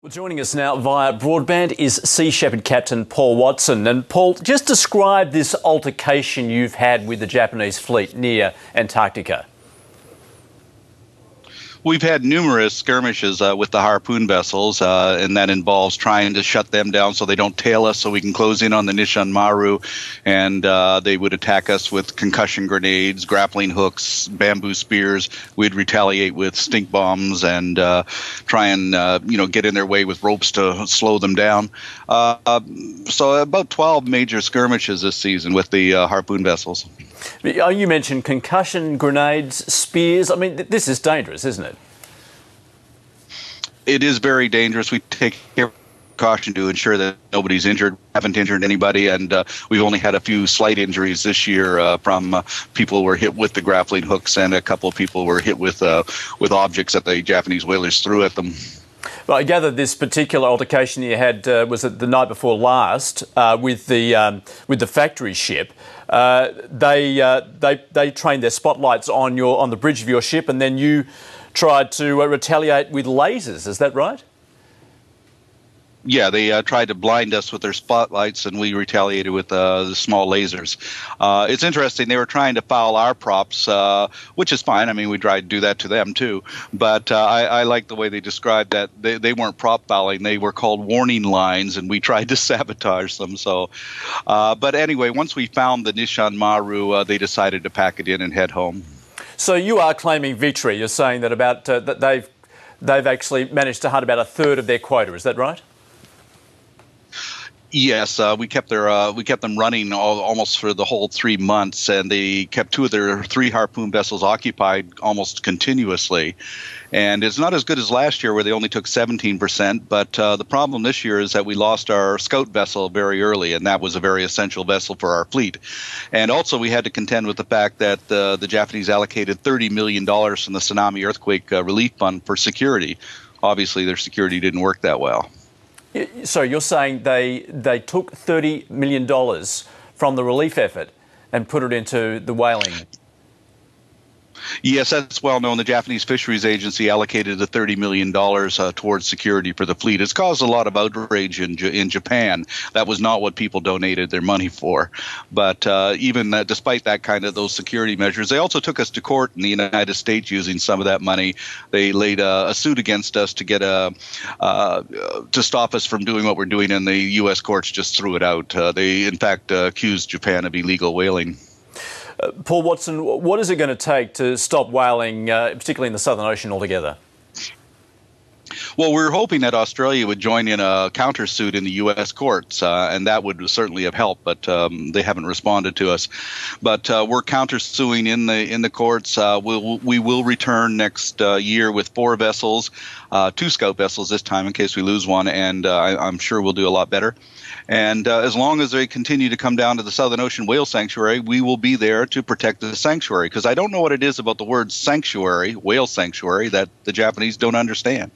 Well, joining us now via broadband is Sea Shepherd Captain Paul Watson. And Paul, just describe this altercation you've had with the Japanese fleet near Antarctica. We've had numerous skirmishes with the harpoon vessels, and that involves trying to shut them down so they don't tail us so we can close in on the Nishan Maru. And they would attack us with concussion grenades, grappling hooks, bamboo spears. We'd retaliate with stink bombs and try and get in their way with ropes to slow them down. So about 12 major skirmishes this season with the harpoon vessels. You mentioned concussion grenades, spears. I mean, this is dangerous, isn't it? It is very dangerous. We take precaution to ensure that nobody's injured, haven't injured anybody, and we've only had a few slight injuries this year from people who were hit with the grappling hooks, and a couple of people were hit with objects that the Japanese whalers threw at them. Well, I gather this particular altercation you had was it the night before last with the factory ship. They trained their spotlights on the bridge of your ship, and then you tried to retaliate with lasers. Is that right? Yeah, they tried to blind us with their spotlights, and we retaliated with the small lasers. It's interesting. They were trying to foul our props, which is fine. I mean, we tried to do that to them, too. But I like the way they described that. They weren't prop fouling. They were called warning lines, and we tried to sabotage them. So, but anyway, once we found the Nishan Maru, they decided to pack it in and head home. So you are claiming victory. You're saying that that they've actually managed to hunt about a third of their quota. Is that right? Yes, we kept them running almost for the whole 3 months, and they kept 2 of their 3 harpoon vessels occupied almost continuously. And it's not as good as last year, where they only took 17%. But the problem this year is that we lost our scout vessel very early, and that was a very essential vessel for our fleet. And also, we had to contend with the fact that the Japanese allocated $30 million from the Tsunami Earthquake Relief Fund for security. Obviously, their security didn't work that well. So you're saying they took $30 million from the relief effort and put it into the whaling? Yes, that's well known. The Japanese Fisheries Agency allocated the $30 million towards security for the fleet. It's caused a lot of outrage in Japan. That was not what people donated their money for. But even despite that those security measures, they also took us to court in the United States using some of that money. They laid a suit against us to get to stop us from doing what we're doing, and the U.S. courts just threw it out. They, in fact, accused Japan of illegal whaling. Paul Watson, what is it going to take to stop whaling, particularly in the Southern Ocean, altogether? Well, we're hoping that Australia would join in a countersuit in the U.S. courts, and that would certainly have helped, but they haven't responded to us. But we're countersuing in the courts. We will return next year with 4 vessels, 2 scout vessels this time in case we lose one, and I'm sure we'll do a lot better. And as long as they continue to come down to the Southern Ocean Whale Sanctuary, we will be there to protect the sanctuary, because I don't know what it is about the word sanctuary, whale sanctuary, that the Japanese don't understand.